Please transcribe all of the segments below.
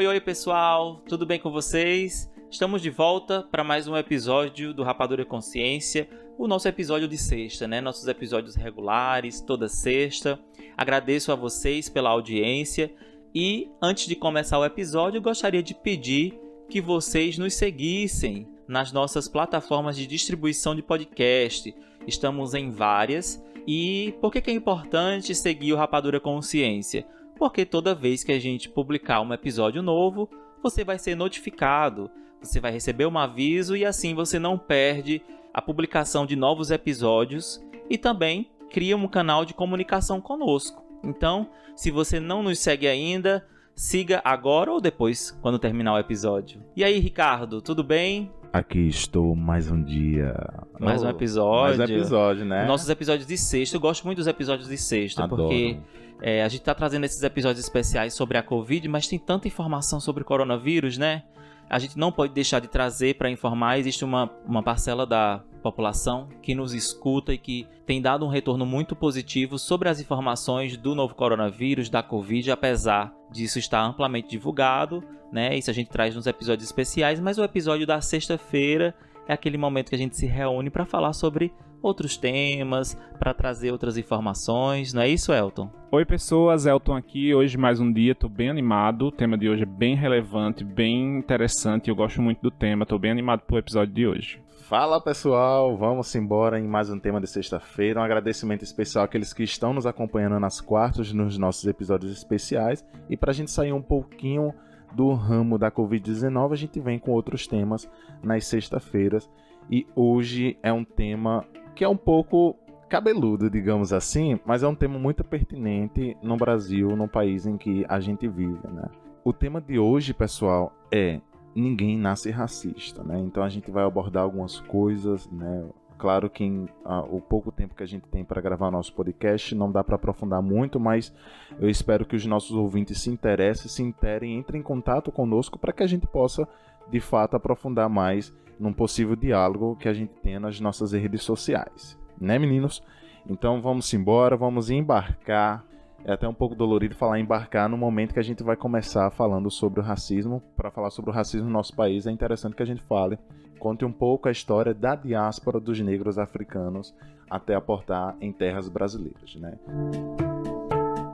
Oi pessoal, tudo bem com vocês? Estamos de volta para mais um episódio do Rapadura Consciência, o nosso episódio de sexta, né? Nossos episódios regulares, toda sexta. Agradeço a vocês pela audiência e antes de começar o episódio, gostaria de pedir que vocês nos seguissem nas nossas plataformas de distribuição de podcast. Estamos em várias. E por que é importante seguir o Rapadura Consciência? Porque toda vez que a gente publicar um episódio novo, você vai ser notificado, você vai receber um aviso e assim você não perde a publicação de novos episódios e também cria um canal de comunicação conosco. Então, se você não nos segue ainda, siga agora ou depois, quando terminar o episódio. E aí, Ricardo, tudo bem? Aqui estou mais um dia. Mais um episódio. Mais um episódio, né? Nossos episódios de sexta. Eu gosto muito dos episódios de sexta, Adoro. Porque a gente está trazendo esses episódios especiais sobre a Covid, mas tem tanta informação sobre o coronavírus, né? A gente não pode deixar de trazer para informar. Existe uma parcela da população que nos escuta e que tem dado um retorno muito positivo sobre as informações do novo coronavírus, da Covid, apesar disso estar amplamente divulgado, né? Isso a gente traz nos episódios especiais, mas o episódio da sexta-feira é aquele momento que a gente se reúne para falar sobre outros temas, para trazer outras informações, não é isso, Elton? Oi pessoas, Elton aqui, hoje mais um dia, tô bem animado, o tema de hoje é bem relevante, bem interessante, eu gosto muito do tema, tô bem animado pro episódio de hoje. Fala pessoal, vamos embora em mais um tema de sexta-feira, um agradecimento especial àqueles que estão nos acompanhando nas quartas nos nossos episódios especiais, e pra gente sair um pouquinho do ramo da Covid-19, a gente vem com outros temas nas sexta-feiras, e hoje é um tema que é um pouco cabeludo, digamos assim, mas é um tema muito pertinente no Brasil, no país em que a gente vive, né? O tema de hoje, pessoal, é ninguém nasce racista, né? Então a gente vai abordar algumas coisas, né? Claro que o pouco tempo que a gente tem para gravar nosso podcast não dá para aprofundar muito, mas eu espero que os nossos ouvintes se interessem, se interem, entrem em contato conosco para que a gente possa, de fato, aprofundar mais num possível diálogo que a gente tenha nas nossas redes sociais. Né, meninos? Então vamos embora, vamos embarcar. É até um pouco dolorido falar embarcar no momento que a gente vai começar falando sobre o racismo. Para falar sobre o racismo no nosso país, é interessante que a gente conte um pouco a história da diáspora dos negros africanos até aportar em terras brasileiras, né?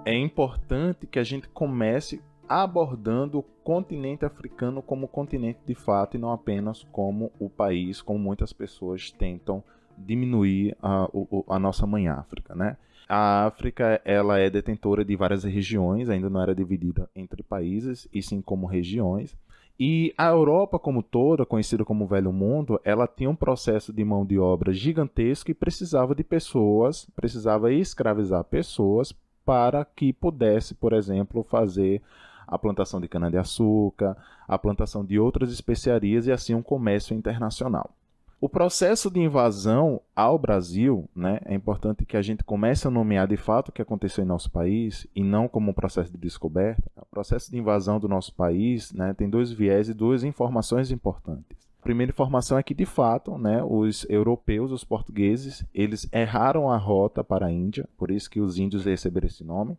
É importante que a gente comece abordando o continente africano como continente de fato e não apenas como o país, como muitas pessoas tentam diminuir a nossa mãe África, né? A África, ela é detentora de várias regiões, ainda não era dividida entre países, e sim como regiões. E a Europa como toda, conhecida como Velho Mundo, ela tinha um processo de mão de obra gigantesco e precisava de pessoas, precisava escravizar pessoas para que pudesse, por exemplo, fazer a plantação de cana-de-açúcar, a plantação de outras especiarias e assim um comércio internacional. O processo de invasão ao Brasil, né, é importante que a gente comece a nomear de fato o que aconteceu em nosso país e não como um processo de descoberta. O processo de invasão do nosso país, né, tem dois viés e duas informações importantes. A primeira informação é que, de fato, né, os europeus, os portugueses, eles erraram a rota para a Índia, por isso que os índios receberam esse nome.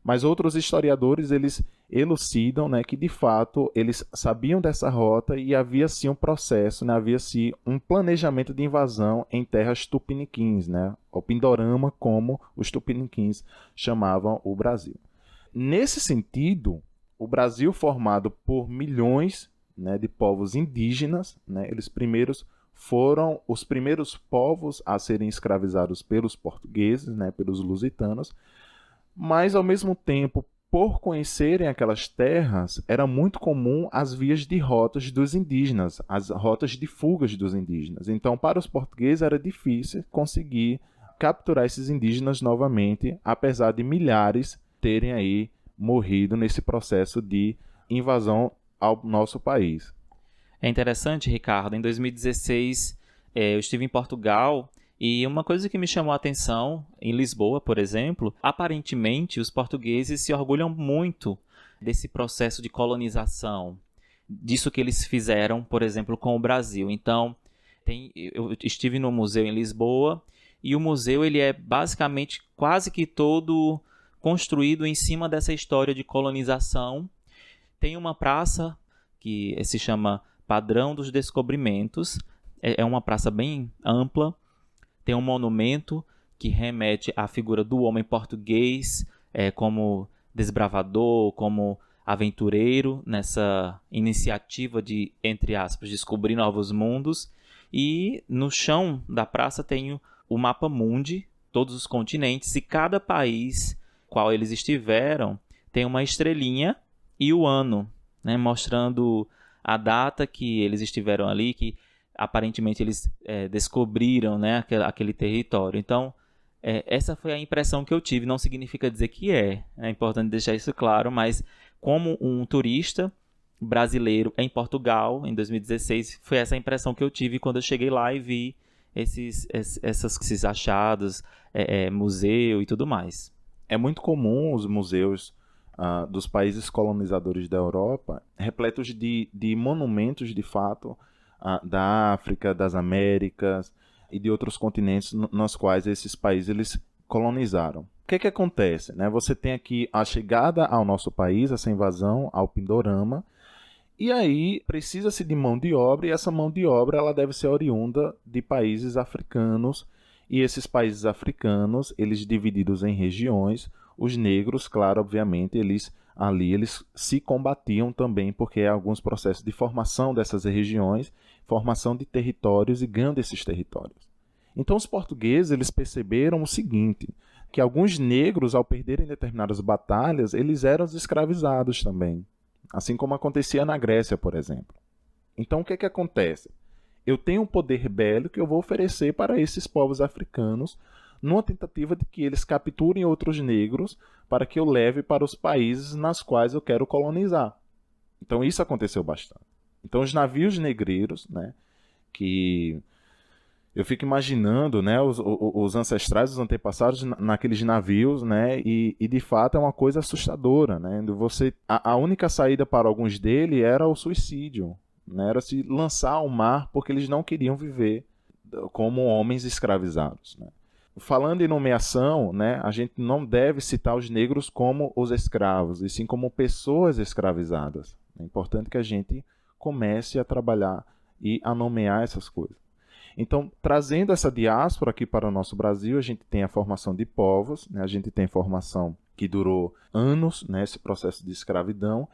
Mas outros historiadores, eles elucidam, né, que de fato eles sabiam dessa rota e havia sim um processo, né, havia sim um planejamento de invasão em terras tupiniquins, né, o Pindorama, como os tupiniquins chamavam o Brasil. Nesse sentido, o Brasil formado por milhões, né, de povos indígenas, né, eles foram os primeiros povos a serem escravizados pelos portugueses, né, pelos lusitanos. Mas, ao mesmo tempo, por conhecerem aquelas terras, era muito comum as vias de rotas dos indígenas, as rotas de fugas dos indígenas. Então, para os portugueses, era difícil conseguir capturar esses indígenas novamente, apesar de milhares terem aí morrido nesse processo de invasão ao nosso país. É interessante, Ricardo, em 2016 eu estive em Portugal. E uma coisa que me chamou a atenção, em Lisboa, por exemplo, aparentemente os portugueses se orgulham muito desse processo de colonização, disso que eles fizeram, por exemplo, com o Brasil. Então, eu estive no museu em Lisboa e o museu ele é basicamente quase que todo construído em cima dessa história de colonização Tem uma praça que se chama Padrão dos Descobrimentos. É uma praça bem ampla. Tem um monumento que remete à figura do homem português como desbravador, como aventureiro nessa iniciativa de, entre aspas, descobrir novos mundos. E no chão da praça tem o mapa mundi, todos os continentes, e cada país qual eles estiveram tem uma estrelinha e o ano, né, mostrando a data que eles estiveram ali, que aparentemente eles descobriram, né, aquele território. Então, essa foi a impressão que eu tive. Não significa dizer que é importante deixar isso claro, mas como um turista brasileiro em Portugal, em 2016, foi essa a impressão que eu tive quando eu cheguei lá e vi esses achados, museu e tudo mais. É muito comum os museus dos países colonizadores da Europa repletos de monumentos, de fato, da África, das Américas e de outros continentes nos quais esses países eles colonizaram. O que acontece? Né? Você tem aqui a chegada ao nosso país, essa invasão ao Pindorama, e aí precisa-se de mão de obra, e essa mão de obra ela deve ser oriunda de países africanos, e esses países africanos, eles divididos em regiões, os negros, claro, obviamente, eles se combatiam também, porque há alguns processos de formação dessas regiões, formação de territórios e ganho desses territórios. Então os portugueses, eles perceberam o seguinte, que alguns negros, ao perderem determinadas batalhas, eles eram escravizados também. Assim como acontecia na Grécia, por exemplo. Então, o que acontece? Eu tenho um poder bélico que eu vou oferecer para esses povos africanos numa tentativa de que eles capturem outros negros para que eu leve para os países nas quais eu quero colonizar. Então, isso aconteceu bastante. Então, os navios negreiros, né, que eu fico imaginando, né, os ancestrais, os antepassados naqueles navios, né, e de fato é uma coisa assustadora, né, a única saída para alguns deles era o suicídio, né, era se lançar ao mar porque eles não queriam viver como homens escravizados, né. Falando em nomeação, né, a gente não deve citar os negros como os escravos, e sim como pessoas escravizadas. É importante que a gente comece a trabalhar e a nomear essas coisas. Então, trazendo essa diáspora aqui para o nosso Brasil, a gente tem a formação de povos, né? A gente tem formação que durou anos, né? Esse processo de escravidão,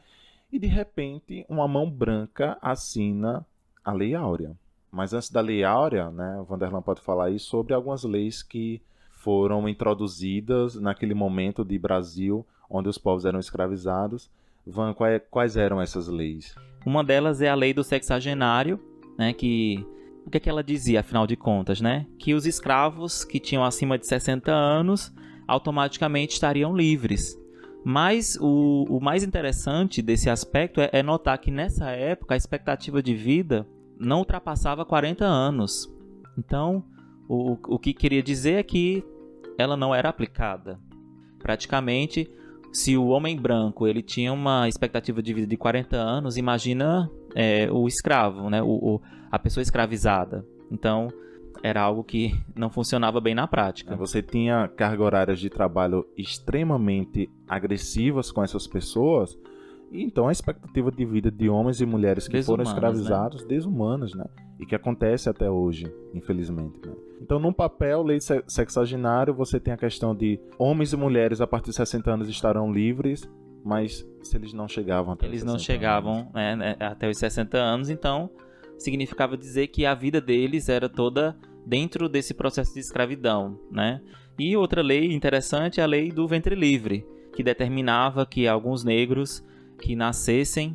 e de repente uma mão branca assina a Lei Áurea. Mas antes da Lei Áurea, né, o Vanderlan pode falar aí sobre algumas leis que foram introduzidas naquele momento de Brasil, onde os povos eram escravizados. Van, quais eram essas leis? Uma delas é a Lei do Sexagenário, né, o que ela dizia, afinal de contas, né? Que os escravos que tinham acima de 60 anos automaticamente estariam livres. Mas o mais interessante desse aspecto é notar que nessa época a expectativa de vida não ultrapassava 40 anos. Então, o que queria dizer é que ela não era aplicada. Praticamente, se o homem branco ele tinha uma expectativa de vida de 40 anos, imagina o escravo, né? A pessoa escravizada. Então, era algo que não funcionava bem na prática. Você tinha cargas horárias de trabalho extremamente agressivas com essas pessoas, e então a expectativa de vida de homens e mulheres que foram escravizados, né? Desumanas, né? E que acontece até hoje, infelizmente, né? Então, num papel, lei sexagenário, você tem a questão de homens e mulheres a partir de 60 anos estarão livres, mas se eles não chegavam até eles não chegavam até os 60 anos, então significava dizer que a vida deles era toda dentro desse processo de escravidão, né? E outra lei interessante é a lei do ventre livre, que determinava que alguns negros que nascessem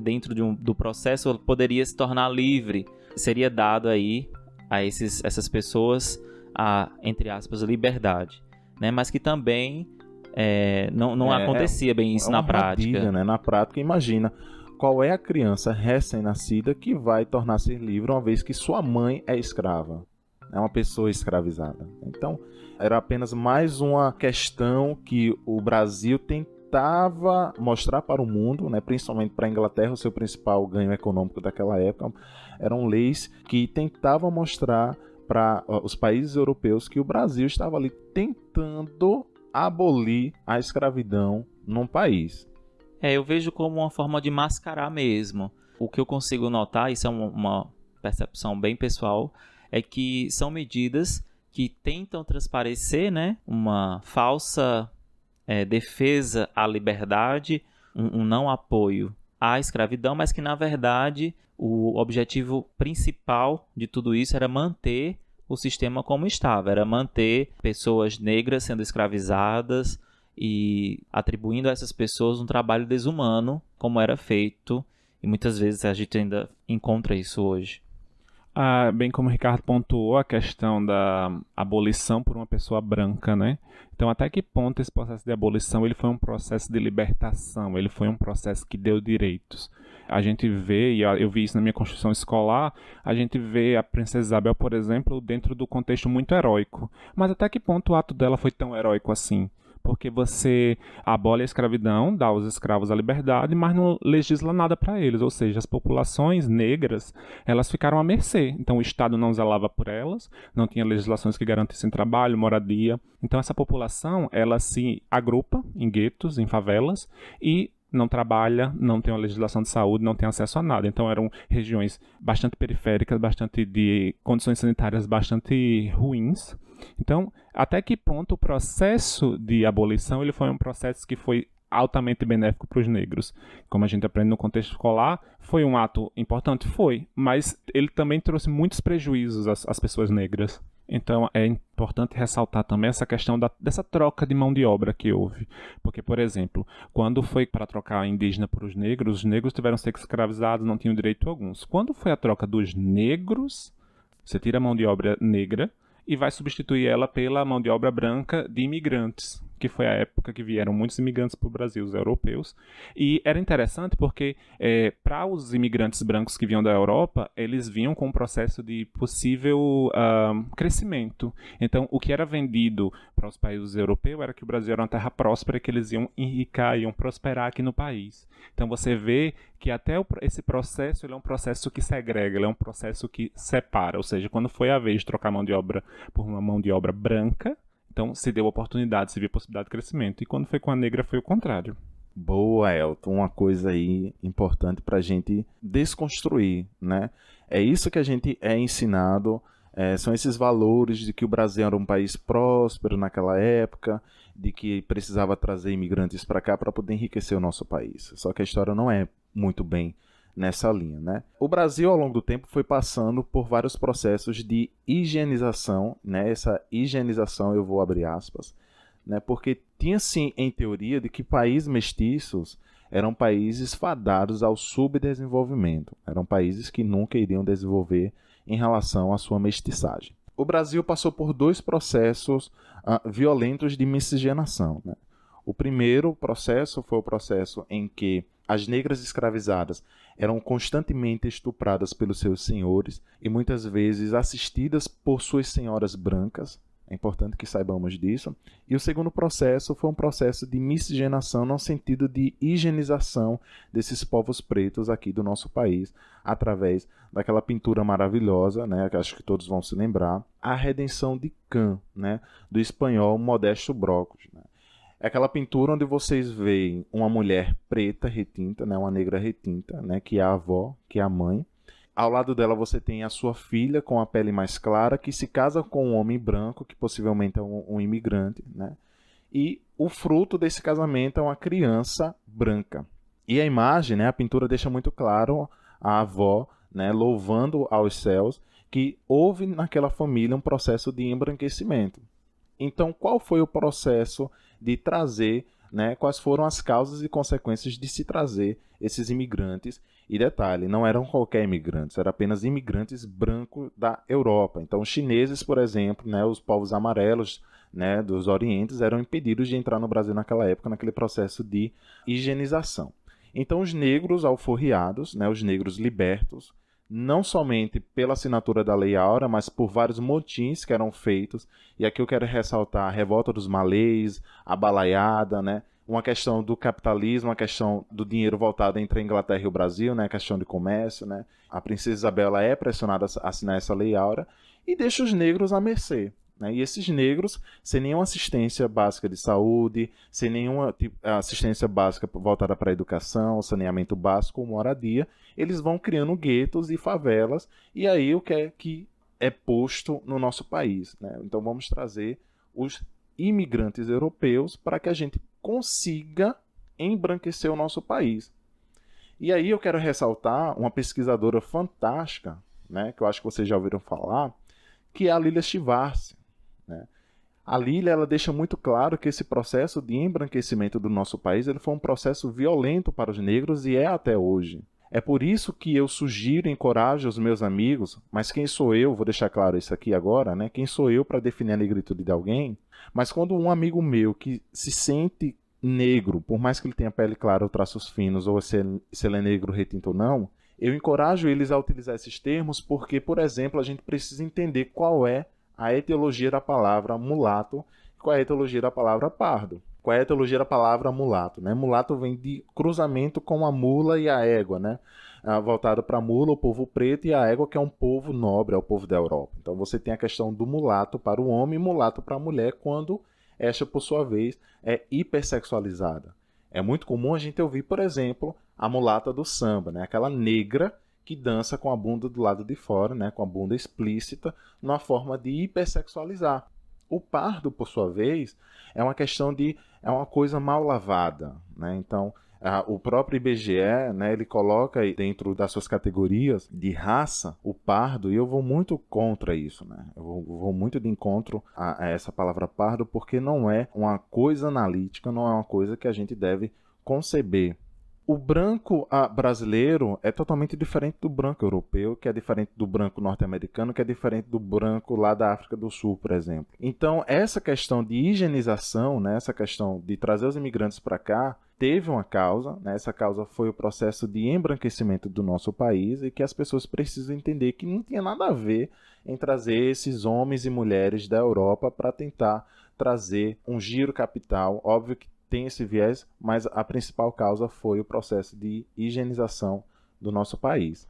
dentro do processo poderia se tornar livre. Seria dado aí a essas pessoas a, entre aspas, liberdade, né? Mas que também não acontecia bem isso na prática. Armadilha, né? Na prática, imagina, qual é a criança recém-nascida que vai tornar-se livre uma vez que sua mãe é escrava? É uma pessoa escravizada. Então, era apenas mais uma questão que o Brasil tentava mostrar para o mundo, né? Principalmente para a Inglaterra, o seu principal ganho econômico daquela época. Eram leis que tentavam mostrar para os países europeus que o Brasil estava ali tentando abolir a escravidão num país. Eu vejo como uma forma de mascarar mesmo. O que eu consigo notar, isso é uma percepção bem pessoal, é que são medidas que tentam transparecer, né, uma falsa defesa à liberdade, um não apoio à escravidão, mas que, na verdade, o objetivo principal de tudo isso era manter o sistema como estava, era manter pessoas negras sendo escravizadas e atribuindo a essas pessoas um trabalho desumano, como era feito, e muitas vezes a gente ainda encontra isso hoje. Bem como o Ricardo pontuou, a questão da abolição por uma pessoa branca, né? Então, até que ponto esse processo de abolição ele foi um processo de libertação, ele foi um processo que deu direitos. A gente vê, e eu vi isso na minha construção escolar, a gente vê a Princesa Isabel, por exemplo, dentro do contexto muito heróico. Mas até que ponto o ato dela foi tão heróico assim? Porque você abole a escravidão, dá aos escravos a liberdade, mas não legisla nada para eles. Ou seja, as populações negras, elas ficaram à mercê. Então o Estado não zelava por elas, não tinha legislações que garantissem trabalho, moradia. Então essa população, ela se agrupa em guetos, em favelas, e não trabalha, não tem uma legislação de saúde, não tem acesso a nada. Então eram regiões bastante periféricas, bastante de condições sanitárias bastante ruins. Então, até que ponto o processo de abolição ele foi um processo que foi altamente benéfico para os negros? Como a gente aprende no contexto escolar, foi um ato importante? Foi, mas ele também trouxe muitos prejuízos às pessoas negras. Então, é importante ressaltar também essa questão dessa troca de mão de obra que houve. Porque, por exemplo, quando foi para trocar a indígena por os negros tiveram que ser escravizados, não tinham direito alguns. Quando foi a troca dos negros, você tira a mão de obra negra e vai substituir ela pela mão de obra branca de imigrantes, que foi a época que vieram muitos imigrantes para o Brasil, os europeus. E era interessante porque, para os imigrantes brancos que vinham da Europa, eles vinham com um processo de possível crescimento. Então, o que era vendido para os países europeus era que o Brasil era uma terra próspera, que eles iam enricar, iam prosperar aqui no país. Então, você vê que até esse processo ele é um processo que segrega, ele é um processo que separa. Ou seja, quando foi a vez de trocar mão de obra por uma mão de obra branca, então se deu oportunidade, se viu possibilidade de crescimento. E quando foi com a negra foi o contrário. Boa, Elton. Uma coisa aí importante para a gente desconstruir, né? É isso que a gente é ensinado, são esses valores de que o Brasil era um país próspero naquela época, de que precisava trazer imigrantes para cá para poder enriquecer o nosso país. Só que a história não é muito bem nessa linha, né? O Brasil, ao longo do tempo, foi passando por vários processos de higienização, né? Essa higienização, eu vou abrir aspas, né? Porque tinha, sim, em teoria, de que países mestiços eram países fadados ao subdesenvolvimento. Eram países que nunca iriam desenvolver em relação à sua mestiçagem. O Brasil passou por dois processos violentos de miscigenação, né? O primeiro processo foi o processo em que as negras escravizadas eram constantemente estupradas pelos seus senhores e muitas vezes assistidas por suas senhoras brancas. É importante que saibamos disso. E o segundo processo foi um processo de miscigenação no sentido de higienização desses povos pretos aqui do nosso país, através daquela pintura maravilhosa, né, que acho que todos vão se lembrar, A Redenção de Cã, né, do espanhol Modesto Brocos, né. É aquela pintura onde vocês veem uma mulher preta retinta, né, uma negra retinta, né, que é a avó, que é a mãe. Ao lado dela você tem a sua filha com a pele mais clara, que se casa com um homem branco, que possivelmente é um imigrante, né? E o fruto desse casamento é uma criança branca. E a imagem, né, a pintura deixa muito claro a avó, né, louvando aos céus que houve naquela família um processo de embranquecimento. Então, qual foi o processo de trazer, né, quais foram as causas e consequências de se trazer esses imigrantes? E detalhe, não eram qualquer imigrantes, eram apenas imigrantes brancos da Europa. Então, os chineses, por exemplo, né, os povos amarelos, né, dos orientes, eram impedidos de entrar no Brasil naquela época, naquele processo de higienização. Então, os negros alforriados, né, os negros libertos, não somente pela assinatura da Lei Áurea, mas por vários motins que eram feitos. E aqui eu quero ressaltar a revolta dos malês, a balaiada, né? Uma questão do capitalismo, uma questão do dinheiro voltado entre a Inglaterra e o Brasil, né? A questão de comércio, né? A princesa Isabel é pressionada a assinar essa Lei Áurea e deixa os negros à mercê, né? E esses negros, sem nenhuma assistência básica de saúde, sem nenhuma assistência básica voltada para a educação, saneamento básico ou moradia, eles vão criando guetos e favelas, e aí o que é posto no nosso país, né? Então vamos trazer os imigrantes europeus para que a gente consiga embranquecer o nosso país. E aí eu quero ressaltar uma pesquisadora fantástica, né, que eu acho que vocês já ouviram falar, que é a Lilia Schwartz, né? A Lilia, ela deixa muito claro que esse processo de embranquecimento do nosso país ele foi um processo violento para os negros e é até hoje. É por isso que eu sugiro e encorajo os meus amigos, mas quem sou eu, vou deixar claro isso aqui agora, né? Quem sou eu para definir a negritude de alguém? Mas quando um amigo meu que se sente negro, por mais que ele tenha pele clara ou traços finos, ou se ele é negro retinto ou não, eu encorajo eles a utilizar esses termos porque, por exemplo, a gente precisa entender qual é a etiologia da palavra mulato e qual é a etiologia da palavra pardo. Qual é a etiologia da palavra mulato, né? Mulato vem de cruzamento com a mula e a égua, né? Voltado para a mula, o povo preto, e a égua, que é um povo nobre, é o povo da Europa. Então você tem a questão do mulato para o homem e mulato para a mulher, quando esta, por sua vez, é hipersexualizada. É muito comum a gente ouvir, por exemplo, a mulata do samba, né? Aquela negra que dança com a bunda do lado de fora, né? Com a bunda explícita, numa forma de hipersexualizar. O pardo, por sua vez, é uma questão é uma coisa mal lavada, né? Então, o próprio IBGE, né, ele coloca dentro das suas categorias de raça o pardo, e eu vou muito contra isso, né? Eu vou muito de encontro a essa palavra pardo, porque não é uma coisa analítica, não é uma coisa que a gente deve conceber. O branco brasileiro é totalmente diferente do branco europeu, que é diferente do branco norte-americano, que é diferente do branco lá da África do Sul, por exemplo. Então, essa questão de higienização, né, essa questão de trazer os imigrantes para cá, teve uma causa, né? Essa causa foi o processo de embranquecimento do nosso país, e que as pessoas precisam entender que não tinha nada a ver em trazer esses homens e mulheres da Europa para tentar trazer um giro capital. Óbvio que tem esse viés, mas a principal causa foi o processo de higienização do nosso país.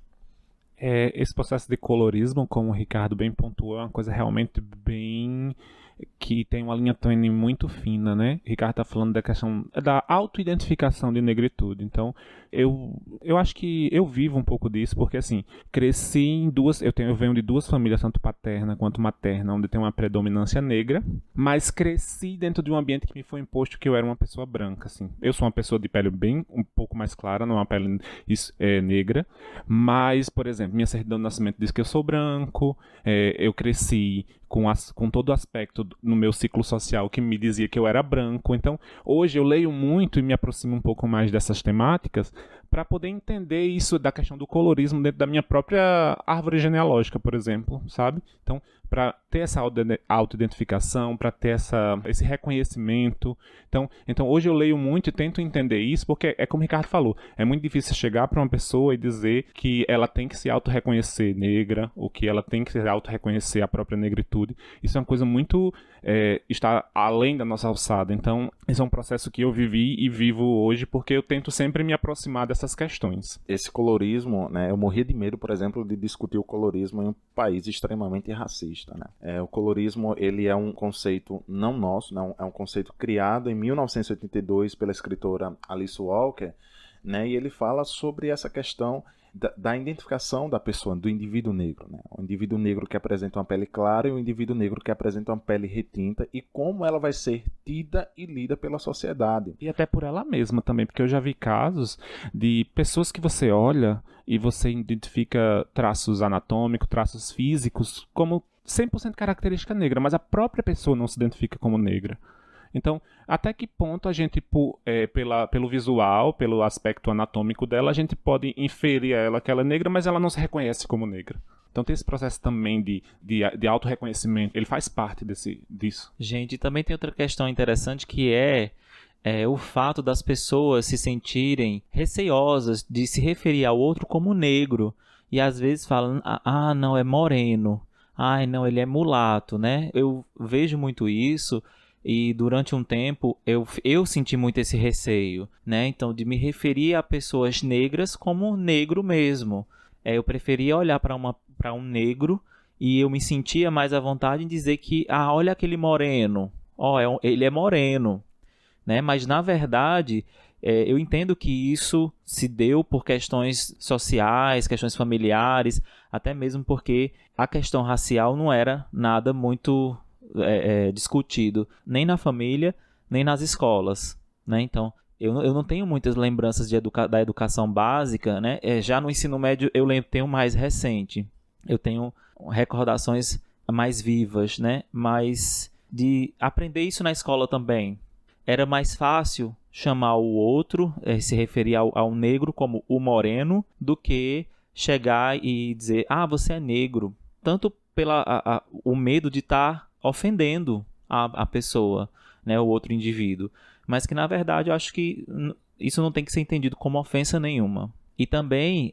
Esse processo de colorismo, como o Ricardo bem pontuou, é uma coisa realmente bem que tem uma linha tênue muito fina, né? O Ricardo está falando da questão da autoidentificação de negritude. Então, eu acho que eu vivo um pouco disso, porque assim, cresci em eu venho de duas famílias, tanto paterna quanto materna, onde tem uma predominância negra, mas cresci dentro de um ambiente que me foi imposto que eu era uma pessoa branca, assim. Eu sou uma pessoa de pele bem um pouco mais clara, não é uma pele negra, mas, por exemplo, minha certidão de nascimento diz que eu sou branco, eu cresci com todo o aspecto no meu ciclo social que me dizia que eu era branco. Então, hoje eu leio muito e me aproximo um pouco mais dessas temáticas para poder entender isso da questão do colorismo dentro da minha própria árvore genealógica, por exemplo, sabe? Então, para ter essa autoidentificação, para ter esse reconhecimento. Então, hoje eu leio muito e tento entender isso, porque é como o Ricardo falou, é muito difícil chegar para uma pessoa e dizer que ela tem que se auto-reconhecer negra, ou que ela tem que se auto-reconhecer a própria negritude. Isso é uma coisa muito... está além da nossa alçada. Então, esse é um processo que eu vivi e vivo hoje, porque eu tento sempre me aproximar dessas questões. Esse colorismo, né, eu morria de medo, por exemplo, de discutir o colorismo em um país extremamente racista, né? O colorismo, ele é um conceito não nosso, não, é um conceito criado em 1982 pela escritora Alice Walker, né, e ele fala sobre essa questão da identificação da pessoa, do indivíduo negro, né? O indivíduo negro que apresenta uma pele clara e o indivíduo negro que apresenta uma pele retinta, e como ela vai ser tida e lida pela sociedade. E até por ela mesma também, porque eu já vi casos de pessoas que você olha e você identifica traços anatômicos, traços físicos como 100% característica negra, mas a própria pessoa não se identifica como negra. Então, até que ponto a gente, pelo visual, pelo aspecto anatômico dela, a gente pode inferir a ela que ela é negra, mas ela não se reconhece como negra. Então tem esse processo também de autorreconhecimento, ele faz parte disso. Gente, também tem outra questão interessante que é o fato das pessoas se sentirem receiosas de se referir ao outro como negro, e às vezes falam, não, é moreno, não, ele é mulato, né? Eu vejo muito isso. E durante um tempo eu senti muito esse receio, né? Então, de me referir a pessoas negras como negro mesmo. Eu preferia olhar para um negro e eu me sentia mais à vontade em dizer que, olha aquele moreno, ele é moreno, né? Mas na verdade, eu entendo que isso se deu por questões sociais, questões familiares, até mesmo porque a questão racial não era nada muito discutido, nem na família, nem nas escolas, né? Então, eu não tenho muitas lembranças da educação básica, né? Já no ensino médio eu tenho mais recente, eu tenho recordações mais vivas, né? Mas de aprender isso na escola também. Era mais fácil chamar o outro, se referir ao negro como o moreno, do que chegar e dizer, você é negro. Tanto pelo o medo de estar ofendendo a pessoa, né, o outro indivíduo. Mas que, na verdade, eu acho que isso não tem que ser entendido como ofensa nenhuma. E também,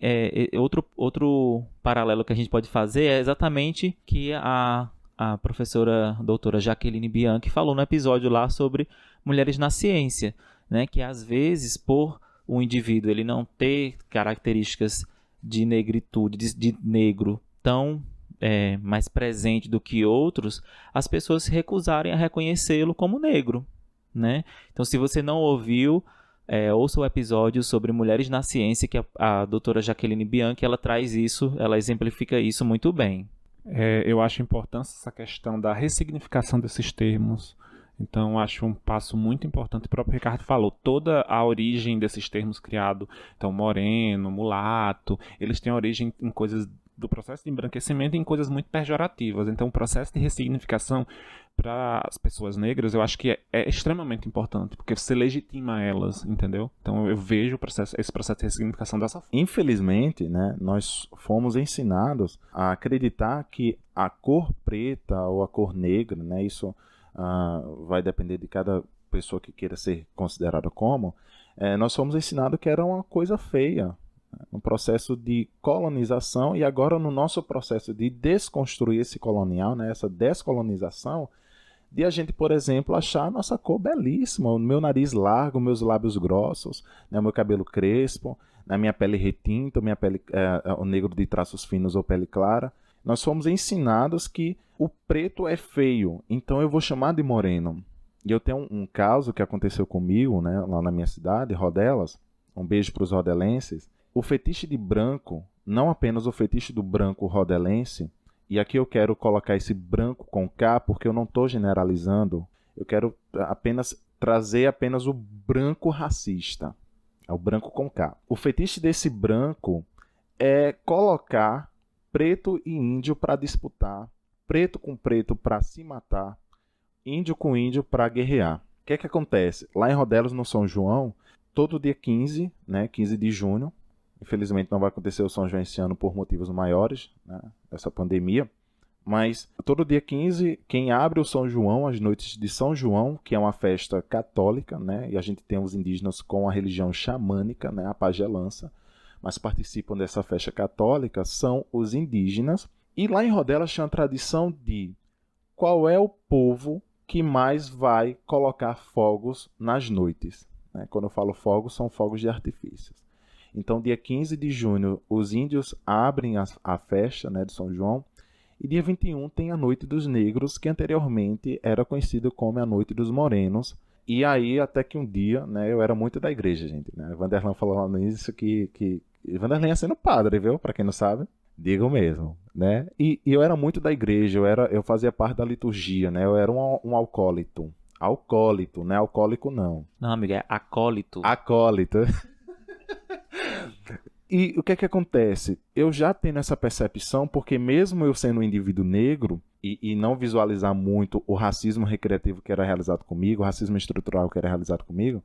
outro paralelo que a gente pode fazer é exatamente que a professora doutora Jaqueline Bianchi falou no episódio lá sobre mulheres na ciência, né? Que às vezes, por um indivíduo ele não ter características de negritude, de negro tão mais presente do que outros, as pessoas se recusarem a reconhecê-lo como negro, né? Então, se você não ouviu, ouça o episódio sobre mulheres na ciência, que a doutora Jaqueline Bianchi, ela traz isso, ela exemplifica isso muito bem. Eu acho importante essa questão da ressignificação desses termos. Então, acho um passo muito importante. O próprio Ricardo falou, toda a origem desses termos criados, então, moreno, mulato, eles têm origem em coisas do processo de embranquecimento e em coisas muito pejorativas. Então, o processo de ressignificação para as pessoas negras, eu acho que é extremamente importante, porque você legitima elas, entendeu? Então, eu vejo esse processo de ressignificação dessa forma. Infelizmente, né, nós fomos ensinados a acreditar que a cor preta ou a cor negra, né, isso vai depender de cada pessoa que queira ser considerada como, nós fomos ensinados que era uma coisa feia, no processo de colonização, e agora no nosso processo de desconstruir esse colonial, né, essa descolonização, de a gente, por exemplo, achar a nossa cor belíssima, o meu nariz largo, meus lábios grossos, né, o meu cabelo crespo, na minha pele retinta, minha pele, o negro de traços finos ou pele clara. Nós fomos ensinados que o preto é feio, então eu vou chamar de moreno. E eu tenho um caso que aconteceu comigo, né, lá na minha cidade, Rodelas. Um beijo para os rodelenses. O fetiche de branco, não apenas o fetiche do branco rodelense, e aqui eu quero colocar esse branco com K, porque eu não estou generalizando, eu quero trazer apenas o branco racista, é o branco com K. O fetiche desse branco é colocar preto e índio para disputar, preto com preto para se matar, índio com índio para guerrear. O que é que acontece? Lá em Rodelas, no São João, todo dia 15, né, 15 de junho, infelizmente não vai acontecer o São João esse ano por motivos maiores, né, dessa pandemia, mas todo dia 15, quem abre o São João, as noites de São João, que é uma festa católica, né, e a gente tem os indígenas com a religião xamânica, né, a pagelança, mas participam dessa festa católica, são os indígenas. E lá em Rodelas tinha a tradição de qual é o povo que mais vai colocar fogos nas noites. Né? Quando eu falo fogos, são fogos de artifícios. Então, dia 15 de junho, os índios abrem a festa, né, de São João, e dia 21 tem a Noite dos Negros, que anteriormente era conhecida como a Noite dos Morenos. E aí, até que um dia, né, eu era muito da igreja, gente. Né? Vanderlan falou lá nisso que Vanderlan ia sendo padre, viu? Para quem não sabe, digo mesmo. Né? E eu era muito da igreja, eu fazia parte da liturgia, né? Eu era um alcoólito. Alcoólito, não é alcoólico, não. Não, amigo, é acólito. Acólito. E o que é que acontece? Eu já tenho essa percepção, porque mesmo eu sendo um indivíduo negro e não visualizar muito o racismo recreativo que era realizado comigo, o racismo estrutural que era realizado comigo,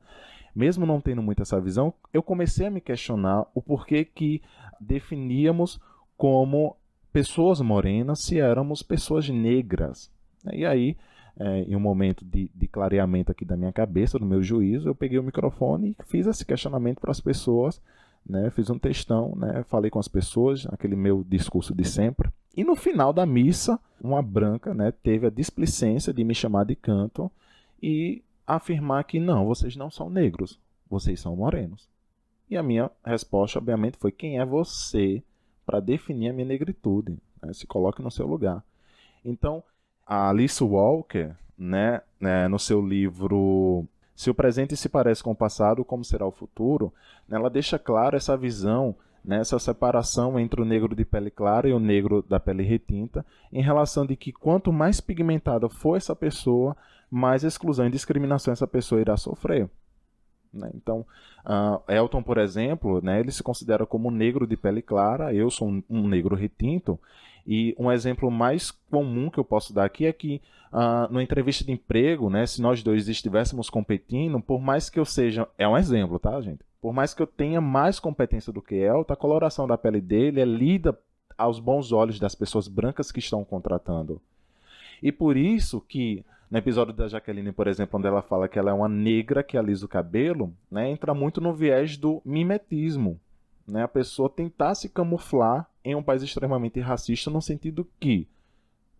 mesmo não tendo muito essa visão, eu comecei a me questionar o porquê que definíamos como pessoas morenas se éramos pessoas negras. E aí, em um momento de clareamento aqui da minha cabeça, do meu juízo, eu peguei o microfone e fiz esse questionamento para as pessoas, né? Fiz um textão, né? Falei com as pessoas, aquele meu discurso de sempre. E no final da missa, uma branca, né, teve a displicência de me chamar de canto e afirmar que não, vocês não são negros, vocês são morenos. E a minha resposta, obviamente, foi: quem é você para definir a minha negritude? né? Se coloque no seu lugar. Então, a Alice Walker, né, no seu livro Se o Presente se Parece com o Passado, Como Será o Futuro, né, ela deixa claro essa visão, né, essa separação entre o negro de pele clara e o negro da pele retinta, em relação de que quanto mais pigmentada for essa pessoa, mais exclusão e discriminação essa pessoa irá sofrer. Né? Então, Elton, por exemplo, né, ele se considera como negro de pele clara, eu sou um negro retinto, e um exemplo mais comum que eu posso dar aqui é que, numa entrevista de emprego, né, se nós dois estivéssemos competindo, por mais que eu seja... É um exemplo, tá, gente? Por mais que eu tenha mais competência do que Elton, a coloração da pele dele é lida aos bons olhos das pessoas brancas que estão contratando. E por isso que, no episódio da Jaqueline, por exemplo, onde ela fala que ela é uma negra que alisa o cabelo, né, entra muito no viés do mimetismo. Né, a pessoa tentar se camuflar em um país extremamente racista, no sentido que,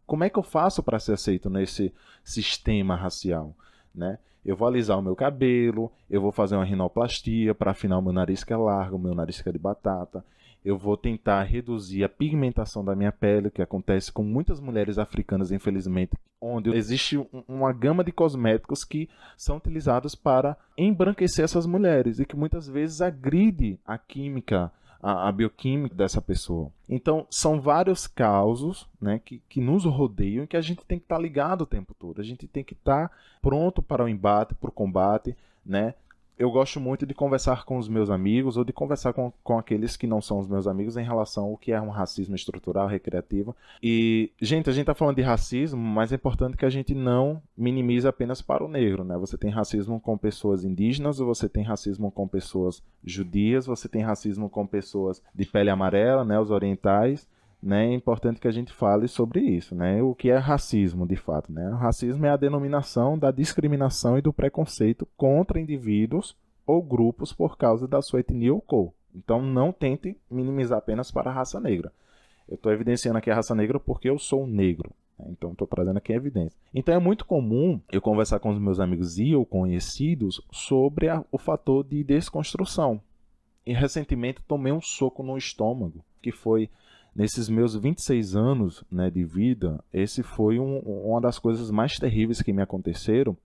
como é que eu faço para ser aceito nesse sistema racial? Né? Eu vou alisar o meu cabelo, eu vou fazer uma rinoplastia para afinar o meu nariz que é largo, o meu nariz que é de batata, eu vou tentar reduzir a pigmentação da minha pele, que acontece com muitas mulheres africanas, infelizmente, onde existe uma gama de cosméticos que são utilizados para embranquecer essas mulheres e que muitas vezes agride a química, a bioquímica dessa pessoa. Então, são vários causos, né, que nos rodeiam e que a gente tem que estar ligado o tempo todo. A gente tem que estar pronto para o embate, para o combate, né? Eu gosto muito de conversar com os meus amigos ou de conversar com aqueles que não são os meus amigos em relação ao que é um racismo estrutural, recreativo. E, gente, a gente está falando de racismo, mas é importante que a gente não minimize apenas para o negro, né? Você tem racismo com pessoas indígenas, você tem racismo com pessoas judias, você tem racismo com pessoas de pele amarela, né? Os orientais. Né, é importante que a gente fale sobre isso, né? O que é racismo, de fato, né? O racismo é a denominação da discriminação e do preconceito contra indivíduos ou grupos por causa da sua etnia ou cor. Então, não tente minimizar apenas para a raça negra. Eu estou evidenciando aqui a raça negra porque eu sou negro. Né? Então, estou trazendo aqui a evidência. Então, é muito comum eu conversar com os meus amigos e ou conhecidos sobre o fator de desconstrução. E, recentemente, tomei um soco no estômago, que foi... Nesses meus 26 anos, né, de vida, esse foi uma das coisas mais terríveis que me aconteceram.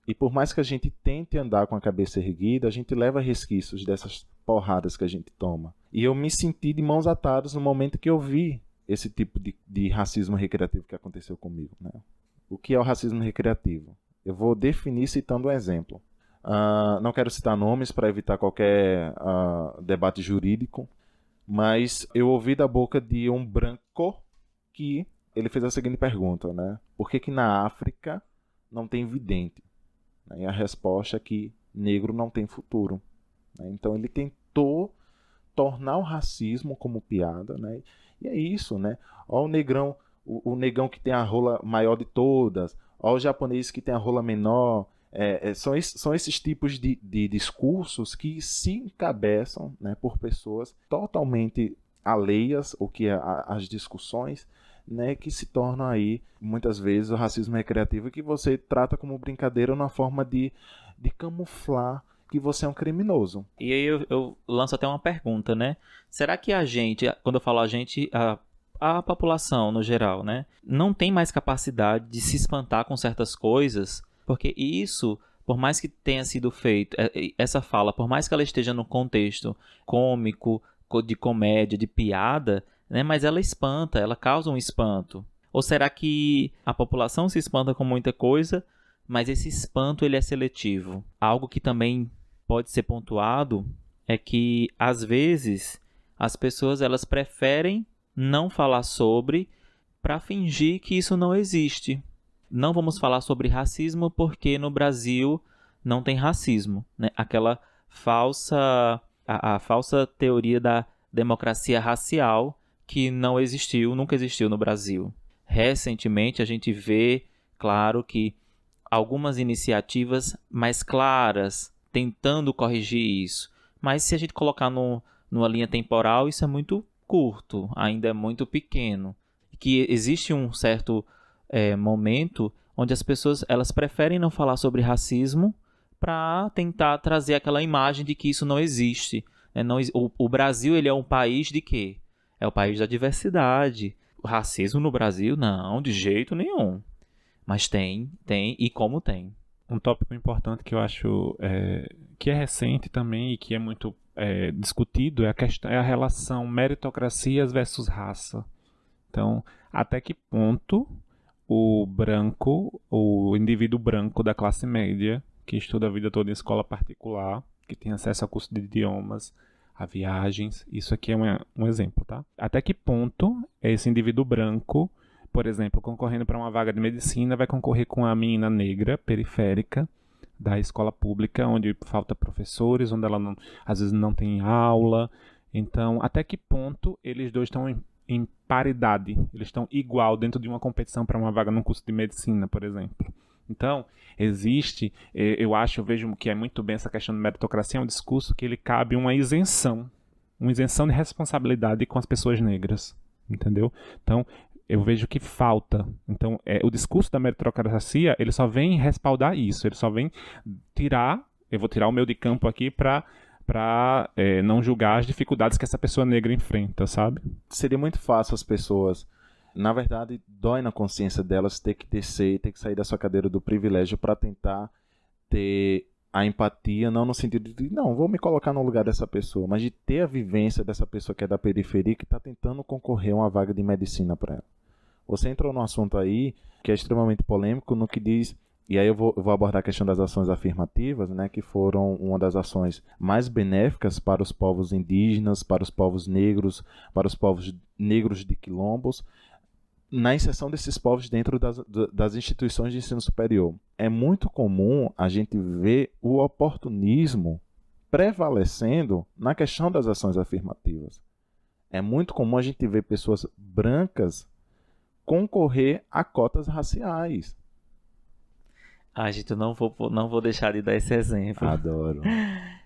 E por mais que a gente tente andar com a cabeça erguida, a gente leva resquícios dessas porradas que a gente toma. E eu me senti de mãos atadas no momento que eu vi esse tipo de racismo recreativo que aconteceu comigo. Né? O que é o racismo recreativo? Eu vou definir citando um exemplo. Não quero citar nomes para evitar qualquer debate jurídico. Mas eu ouvi da boca de um branco que ele fez a seguinte pergunta, né? Por que na África não tem vidente? E a resposta é que negro não tem futuro. Então ele tentou tornar o racismo como piada, né? E é isso, né? Ó o negrão, o negão que tem a rola maior de todas, ó o japonês que tem a rola menor. São esses tipos de discursos que se encabeçam, né, por pessoas totalmente alheias ao que as discussões, né, que se tornam aí, muitas vezes, o racismo recreativo que você trata como brincadeira na forma de camuflar que você é um criminoso. E aí eu lanço até uma pergunta, né? Será que a gente, quando eu falo a gente, a população no geral, né, não tem mais capacidade de se espantar com certas coisas? Porque isso, por mais que tenha sido feito, essa fala, por mais que ela esteja no contexto cômico, de comédia, de piada, né, mas ela espanta, ela causa um espanto. Ou será que a população se espanta com muita coisa, mas esse espanto ele é seletivo? Algo que também pode ser pontuado é que, às vezes, as pessoas elas preferem não falar sobre para fingir que isso não existe. Não vamos falar sobre racismo porque no Brasil não tem racismo, né? Aquela falsa teoria da democracia racial que não existiu, nunca existiu no Brasil. Recentemente a gente vê, claro, que algumas iniciativas mais claras tentando corrigir isso. Mas se a gente colocar numa linha temporal, isso é muito curto, ainda é muito pequeno. Que existe um certo momento onde as pessoas elas preferem não falar sobre racismo para tentar trazer aquela imagem de que isso não existe. O Brasil ele é um país de quê? É o país da diversidade. racismo no Brasil? Não, de jeito nenhum. Mas tem, e como tem. Um tópico importante que eu acho que é recente também e que é muito discutido é a relação meritocracia versus raça. Então, até que ponto o indivíduo branco da classe média, que estuda a vida toda em escola particular, que tem acesso a curso de idiomas, a viagens, isso aqui é um exemplo, tá? Até que ponto esse indivíduo branco, por exemplo, concorrendo para uma vaga de medicina, vai concorrer com a menina negra, periférica, da escola pública, onde falta professores, onde ela às vezes não tem aula. Então, até que ponto eles dois estão em paridade, eles estão igual dentro de uma competição para uma vaga num curso de medicina, por exemplo. Então, eu vejo que é muito bem essa questão de meritocracia, é um discurso que ele cabe uma isenção de responsabilidade com as pessoas negras, entendeu? Então, eu vejo que falta. Então, o discurso da meritocracia, ele só vem respaldar isso, ele só vem eu vou tirar o meu de campo aqui para não julgar as dificuldades que essa pessoa negra enfrenta, sabe? Seria muito fácil as pessoas, na verdade, dói na consciência delas ter que descer, ter que sair da sua cadeira do privilégio para tentar ter a empatia, não no sentido de, não, vou me colocar no lugar dessa pessoa, mas de ter a vivência dessa pessoa que é da periferia, que está tentando concorrer a uma vaga de medicina para ela. Você entrou num assunto aí que é extremamente polêmico no que diz, e aí eu vou abordar a questão das ações afirmativas, né, que foram uma das ações mais benéficas para os povos indígenas, para os povos negros, para os povos negros de quilombos, na inserção desses povos dentro das instituições de ensino superior. É muito comum a gente ver o oportunismo prevalecendo na questão das ações afirmativas. É muito comum a gente ver pessoas brancas concorrer a cotas raciais. Gente, eu não vou deixar de dar esse exemplo. Adoro.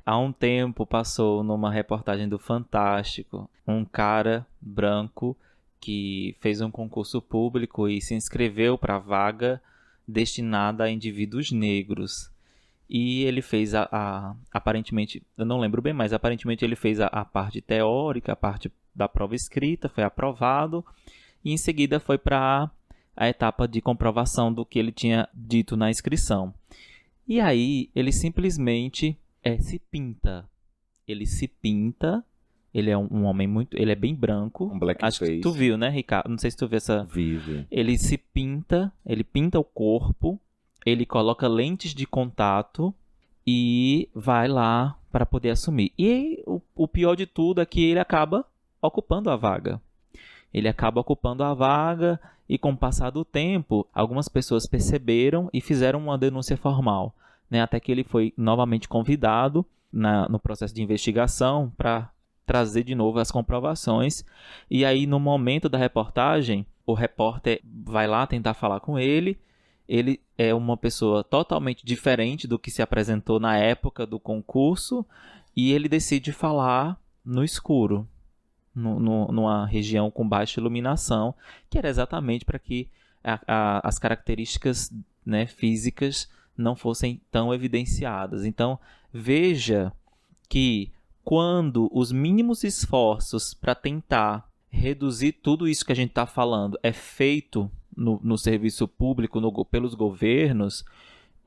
Há um tempo passou numa reportagem do Fantástico um cara branco que fez um concurso público e se inscreveu para a vaga destinada a indivíduos negros. E ele fez aparentemente, eu não lembro bem, mas aparentemente ele fez a parte teórica, a parte da prova escrita, foi aprovado, e em seguida foi para a etapa de comprovação do que ele tinha dito na inscrição. E aí ele simplesmente se pinta. Ele se pinta. Ele é um homem ele é bem branco. Um blackface. Acho que tu viu, né, Ricardo? Não sei se tu viu essa... Vive. Ele se pinta, ele pinta o corpo, ele coloca lentes de contato e vai lá para poder assumir. E o pior de tudo é que ele acaba ocupando a vaga. Ele acaba ocupando a vaga e, com o passar do tempo, algumas pessoas perceberam e fizeram uma denúncia formal, né? Até que ele foi novamente convidado no processo de investigação para trazer de novo as comprovações. E aí, no momento da reportagem, o repórter vai lá tentar falar com ele. Ele é uma pessoa totalmente diferente do que se apresentou na época do concurso e ele decide falar no escuro, numa região com baixa iluminação, que era exatamente para que as características, né, físicas não fossem tão evidenciadas. Então, veja que quando os mínimos esforços para tentar reduzir tudo isso que a gente está falando é feito no serviço público, pelos governos,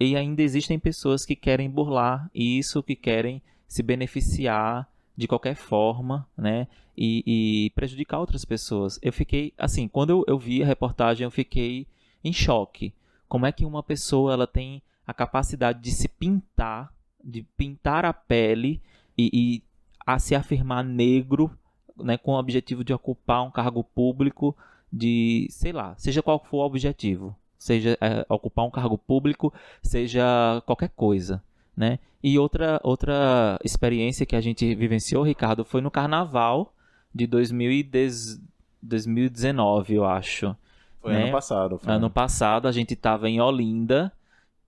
e ainda existem pessoas que querem burlar isso, que querem se beneficiar de qualquer forma, né, e prejudicar outras pessoas. Eu fiquei, assim, quando eu vi a reportagem, eu fiquei em choque. Como é que uma pessoa ela tem a capacidade de se pintar, de pintar a pele e a se afirmar negro, né, com o objetivo de ocupar um cargo público de, sei lá, seja qual for o objetivo, seja ocupar um cargo público, seja qualquer coisa, né? E outra experiência que a gente vivenciou, Ricardo, foi no Carnaval de 2019, eu acho. Foi, né? Ano passado. Ano passado a gente estava em Olinda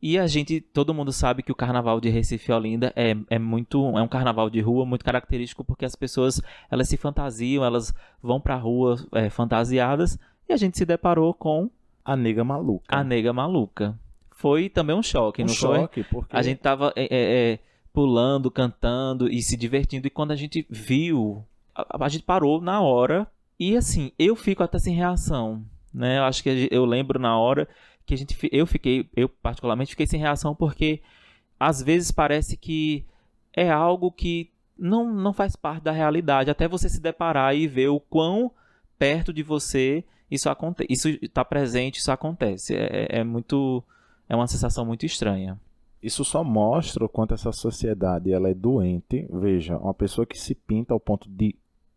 e todo mundo sabe que o Carnaval de Recife e Olinda é um carnaval de rua muito característico porque as pessoas elas se fantasiam, elas vão pra rua fantasiadas e a gente se deparou com a nega maluca. A nega maluca. Foi também um choque, não foi? Porque a gente tava pulando, cantando e se divertindo e quando a gente viu, a gente parou na hora E assim, eu fico até sem reação, né? Eu acho que eu lembro na hora que eu particularmente fiquei sem reação porque às vezes parece que é algo que não faz parte da realidade, até você se deparar e ver o quão perto de você isso acontece, isso está presente, isso acontece. É uma sensação muito estranha. Isso só mostra o quanto essa sociedade ela é doente. Veja, uma pessoa que se pinta ao ponto de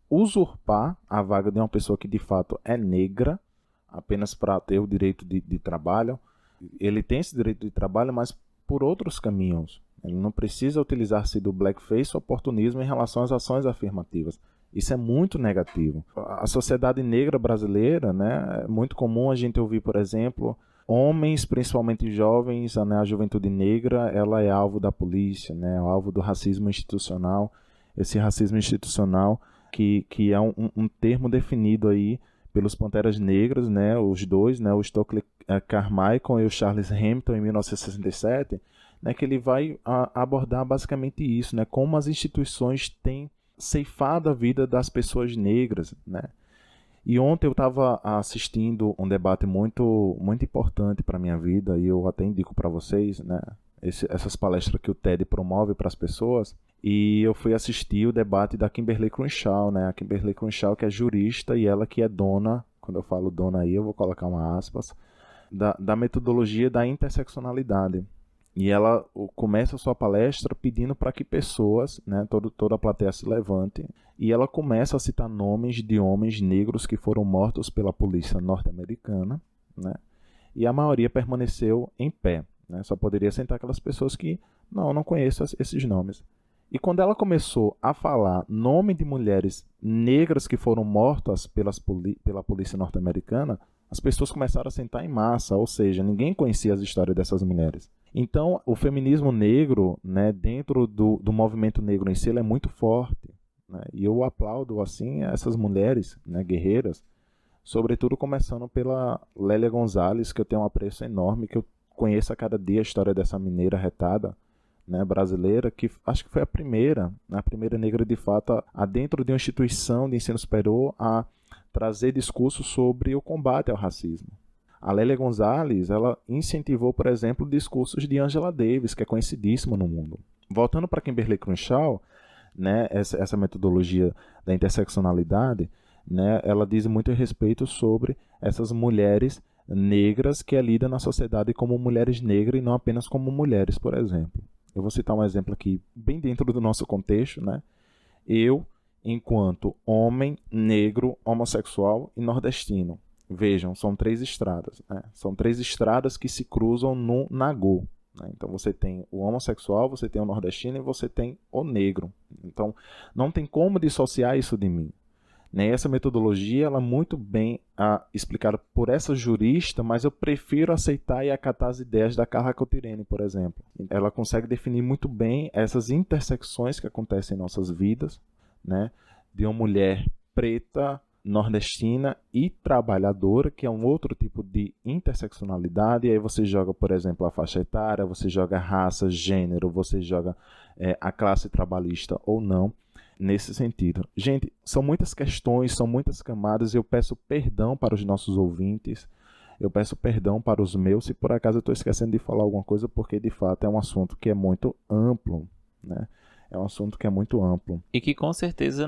usurpar a vaga de uma pessoa que de fato é negra, apenas para ter o direito de trabalho. Ele tem esse direito de trabalho, mas por outros caminhos. Ele não precisa utilizar-se do blackface ou oportunismo em relação às ações afirmativas. Isso é muito negativo. A sociedade negra brasileira, né, é muito comum a gente ouvir, por exemplo, homens, principalmente jovens, né, a juventude negra, ela é alvo da polícia, né, alvo do racismo institucional. Esse racismo institucional que é um termo definido aí pelos Panteras Negras, né, os dois, né, o Stokely Carmichael e o Charles Hamilton em 1967, né, que ele vai abordar basicamente isso, né, como as instituições têm ceifado a vida das pessoas negras, né. E ontem eu estava assistindo um debate muito importante para a minha vida, e eu até indico para vocês, né, essas palestras que o TED promove para as pessoas, e eu fui assistir o debate da Kimberlé Crenshaw, né, a Kimberlé Crenshaw que é jurista e ela que é dona, quando eu falo dona aí eu vou colocar uma aspas, da metodologia da interseccionalidade. E ela começa a sua palestra pedindo para que pessoas, né, toda a plateia se levante, e ela começa a citar nomes de homens negros que foram mortos pela polícia norte-americana, né, e a maioria permaneceu em pé. Né, só poderia sentar aquelas pessoas que não conheço esses nomes. E quando ela começou a falar nome de mulheres negras que foram mortas pela polícia norte-americana, as pessoas começaram a sentar em massa, ou seja, ninguém conhecia as histórias dessas mulheres. Então, o feminismo negro, né, dentro do movimento negro em si, ele é muito forte. Né, e eu aplaudo, assim, essas mulheres, né, guerreiras, sobretudo começando pela Lélia Gonzalez, que eu tenho um apreço enorme, que eu conheço a cada dia a história dessa mineira retada, né, brasileira, que acho que foi a primeira negra de fato, dentro de uma instituição de ensino superior, a trazer discursos sobre o combate ao racismo. A Lélia Gonzalez, ela incentivou, por exemplo, discursos de Angela Davis, que é conhecidíssima no mundo. Voltando para Kimberlé Crenshaw, né, essa metodologia da interseccionalidade, né, ela diz muito a respeito sobre essas mulheres negras que é lida na sociedade como mulheres negras e não apenas como mulheres, por exemplo. Eu vou citar um exemplo aqui, bem dentro do nosso contexto, né? Eu, enquanto homem, negro, homossexual e nordestino. Vejam, são 3 estradas. Né? São 3 estradas que se cruzam no Nagô. Né? Então você tem o homossexual, você tem o nordestino e você tem o negro. Então não tem como dissociar isso de mim. Né? Essa metodologia ela é muito bem explicada por essa jurista, mas eu prefiro aceitar e acatar as ideias da Carla Cotirene, por exemplo. Ela consegue definir muito bem essas intersecções que acontecem em nossas vidas, né? De uma mulher preta, nordestina e trabalhadora, que é um outro tipo de interseccionalidade. E aí você joga, por exemplo, a faixa etária, você joga raça, gênero, você joga a classe trabalhista ou não. Nesse sentido. Gente, são muitas questões, são muitas camadas, eu peço perdão para os nossos ouvintes, eu peço perdão para os meus, se por acaso eu estou esquecendo de falar alguma coisa, porque de fato é um assunto que é muito amplo, né? É um assunto que é muito amplo. E que com certeza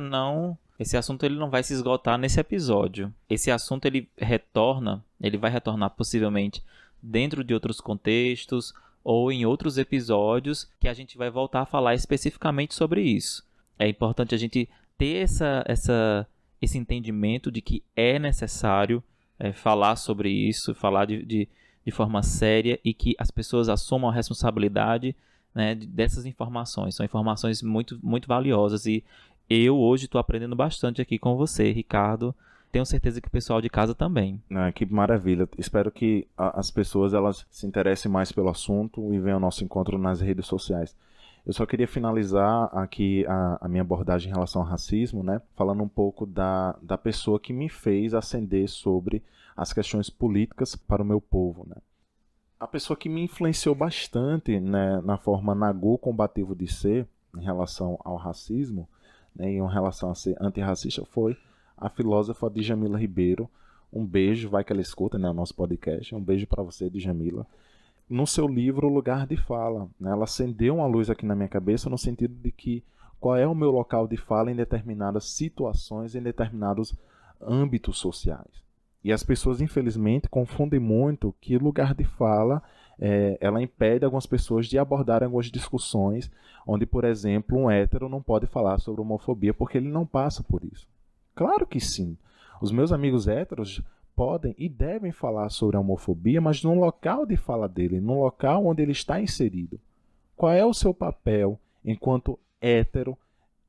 esse assunto ele não vai se esgotar nesse episódio. Esse assunto ele vai retornar possivelmente dentro de outros contextos ou em outros episódios que a gente vai voltar a falar especificamente sobre isso. É importante a gente ter esse entendimento de que é necessário falar sobre isso, falar de forma séria e que as pessoas assumam a responsabilidade, né, dessas informações. São informações muito, muito valiosas e eu hoje estou aprendendo bastante aqui com você, Ricardo. Tenho certeza que o pessoal de casa também. Que maravilha. Espero que as pessoas elas se interessem mais pelo assunto e venham ao nosso encontro nas redes sociais. Eu só queria finalizar aqui a minha abordagem em relação ao racismo, né, falando um pouco da pessoa que me fez ascender sobre as questões políticas para o meu povo. Né. A pessoa que me influenciou bastante, né, na forma nagô combativo de ser em relação ao racismo, né, e em relação a ser antirracista foi a filósofa Djamila Ribeiro. Um beijo, vai que ela escuta, né, o nosso podcast. Um beijo para você, Djamila. No seu livro, O Lugar de Fala, né, ela acendeu uma luz aqui na minha cabeça no sentido de que qual é o meu local de fala em determinadas situações, em determinados âmbitos sociais. E as pessoas, infelizmente, confundem muito que o lugar de fala ela impede algumas pessoas de abordarem algumas discussões onde, por exemplo, um hétero não pode falar sobre homofobia porque ele não passa por isso. Claro que sim. Os meus amigos héteros podem e devem falar sobre a homofobia, mas no local de fala dele, no local onde ele está inserido. Qual é o seu papel enquanto hétero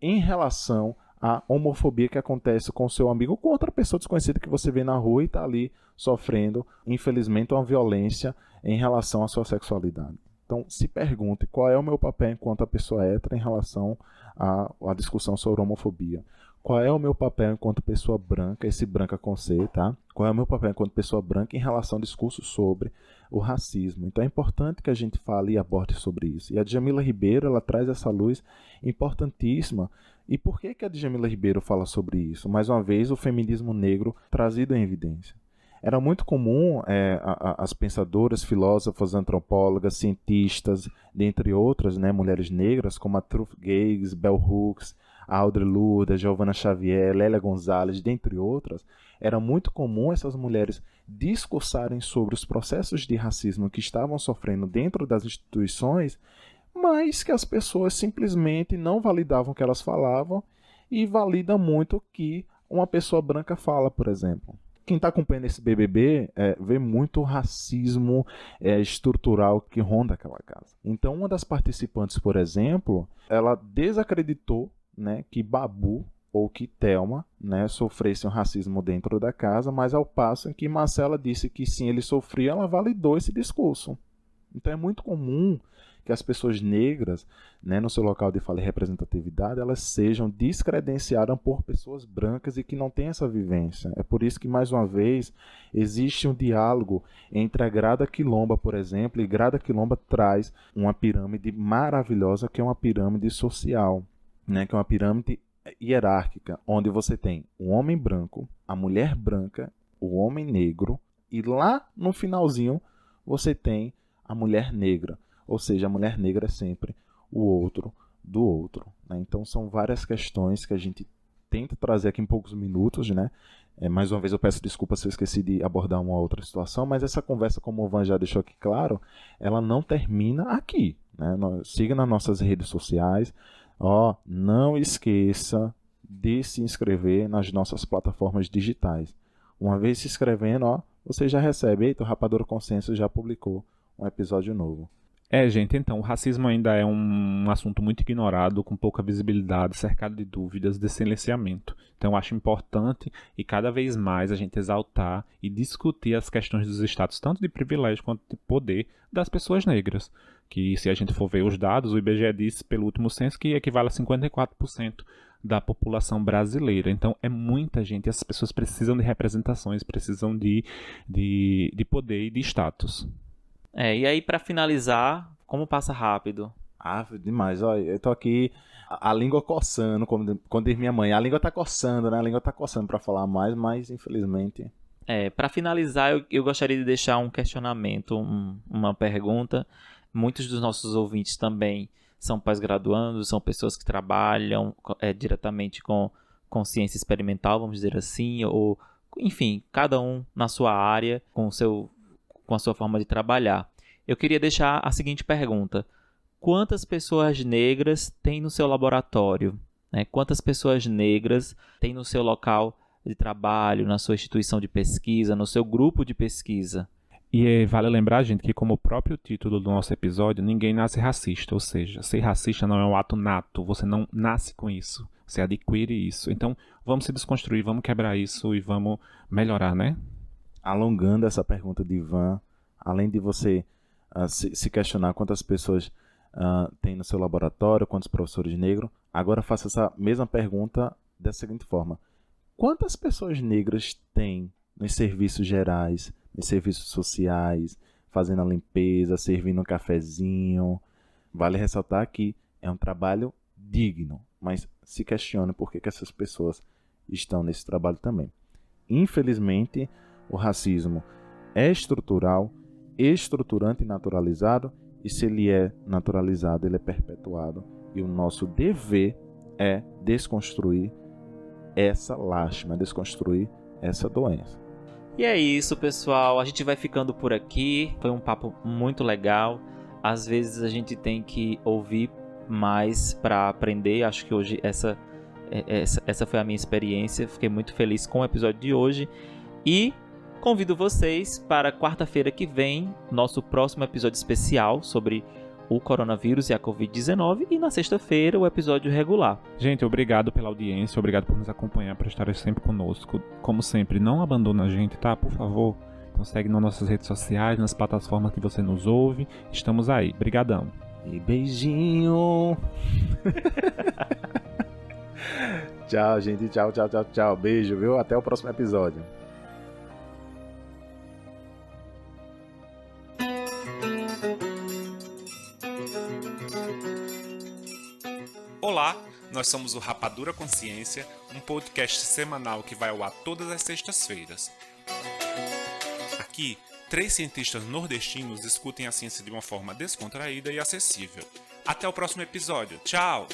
em relação à homofobia que acontece com o seu amigo ou com outra pessoa desconhecida que você vê na rua e está ali sofrendo, infelizmente, uma violência em relação à sua sexualidade. Então, se pergunte qual é o meu papel enquanto a pessoa hétero em relação à discussão sobre homofobia. Qual é o meu papel enquanto pessoa branca, esse branca com C, tá? Qual é o meu papel enquanto pessoa branca em relação ao discurso sobre o racismo? Então é importante que a gente fale e aborde sobre isso. E a Djamila Ribeiro, ela traz essa luz importantíssima. E por que a Djamila Ribeiro fala sobre isso? Mais uma vez, o feminismo negro trazido em evidência. Era muito comum as pensadoras, filósofas, antropólogas, cientistas, dentre outras, né, mulheres negras, como a Truth Gages, Bell Hooks, Audre Lorde, Giovanna Xavier, Lélia Gonzalez, dentre outras, era muito comum essas mulheres discursarem sobre os processos de racismo que estavam sofrendo dentro das instituições, mas que as pessoas simplesmente não validavam o que elas falavam e valida muito o que uma pessoa branca fala, por exemplo. Quem está acompanhando esse BBB vê muito racismo estrutural que ronda aquela casa. Então, uma das participantes, por exemplo, ela desacreditou, né, que Babu ou que Thelma, né, sofressem um racismo dentro da casa, mas ao passo em que Marcela disse que sim, ele sofria, ela validou esse discurso. Então é muito comum que as pessoas negras, né, no seu local de fala e representatividade, elas sejam descredenciadas por pessoas brancas e que não têm essa vivência. É por isso que, mais uma vez, existe um diálogo entre a Grada Quilomba, por exemplo, e Grada Quilomba traz uma pirâmide maravilhosa, que é uma pirâmide social, né, que é uma pirâmide hierárquica, onde você tem o homem branco, a mulher branca, o homem negro, e lá no finalzinho você tem a mulher negra. Ou seja, a mulher negra é sempre o outro do outro, né? Então são várias questões que a gente tenta trazer aqui em poucos minutos, né? Mais uma vez eu peço desculpa se eu esqueci de abordar uma outra situação, mas essa conversa, como o Van já deixou aqui claro, ela não termina aqui, né? Siga nas nossas redes sociais. Não esqueça de se inscrever nas nossas plataformas digitais. Uma vez se inscrevendo, você já recebe. Eita, o Rapadura Consciência já publicou um episódio novo. Gente, então, o racismo ainda é um assunto muito ignorado, com pouca visibilidade, cercado de dúvidas, de silenciamento. Então, eu acho importante e cada vez mais a gente exaltar e discutir as questões dos status, tanto de privilégio quanto de poder, das pessoas negras. Que, se a gente for ver os dados, o IBGE disse, pelo último censo, que equivale a 54% da população brasileira. Então, é muita gente e essas pessoas precisam de representações, precisam de poder e de status. E aí, para finalizar, como passa rápido? Demais. Eu tô aqui, a língua coçando, como diz minha mãe. A língua tá coçando, né? A língua tá coçando para falar mais, mas infelizmente... Para finalizar, eu gostaria de deixar um questionamento, uma pergunta. Muitos dos nossos ouvintes também são pós-graduandos, são pessoas que trabalham diretamente com ciência experimental, vamos dizer assim, ou, enfim, cada um na sua área, com a sua forma de trabalhar. Eu queria deixar a seguinte pergunta: quantas pessoas negras tem no seu laboratório? Né? Quantas pessoas negras tem no seu local de trabalho, na sua instituição de pesquisa, no seu grupo de pesquisa? E vale lembrar, gente, que como o próprio título do nosso episódio, ninguém nasce racista, ou seja, ser racista não é um ato nato, você não nasce com isso, você adquire isso. Então, vamos se desconstruir, vamos quebrar isso e vamos melhorar, né? Alongando essa pergunta de Ivan, além de você se questionar quantas pessoas tem no seu laboratório, quantos professores negros, agora faça essa mesma pergunta da seguinte forma: quantas pessoas negras tem nos serviços gerais, nos serviços sociais, fazendo a limpeza, servindo um cafezinho? Vale ressaltar que é um trabalho digno, mas se questione por que essas pessoas, estão nesse trabalho também. Infelizmente, o racismo é estrutural, estruturante e naturalizado, e se ele é naturalizado, ele é perpetuado. E o nosso dever é desconstruir essa lástima, desconstruir essa doença. E é isso, pessoal. A gente vai ficando por aqui. Foi um papo muito legal. Às vezes a gente tem que ouvir mais para aprender. Acho que hoje essa foi a minha experiência. Fiquei muito feliz com o episódio de hoje. E convido vocês para quarta-feira que vem, nosso próximo episódio especial sobre o coronavírus e a Covid-19. E na sexta-feira, o episódio regular. Gente, obrigado pela audiência, obrigado por nos acompanhar, por estarem sempre conosco. Como sempre, não abandona a gente, tá? Por favor, então segue nas nossas redes sociais, nas plataformas que você nos ouve. Estamos aí. Brigadão. E beijinho! Tchau, gente. Tchau. Beijo, viu? Até o próximo episódio. Olá, nós somos o Rapadura Consciência, um podcast semanal que vai ao ar todas as sextas-feiras. Aqui, 3 cientistas nordestinos discutem a ciência de uma forma descontraída e acessível. Até o próximo episódio. Tchau!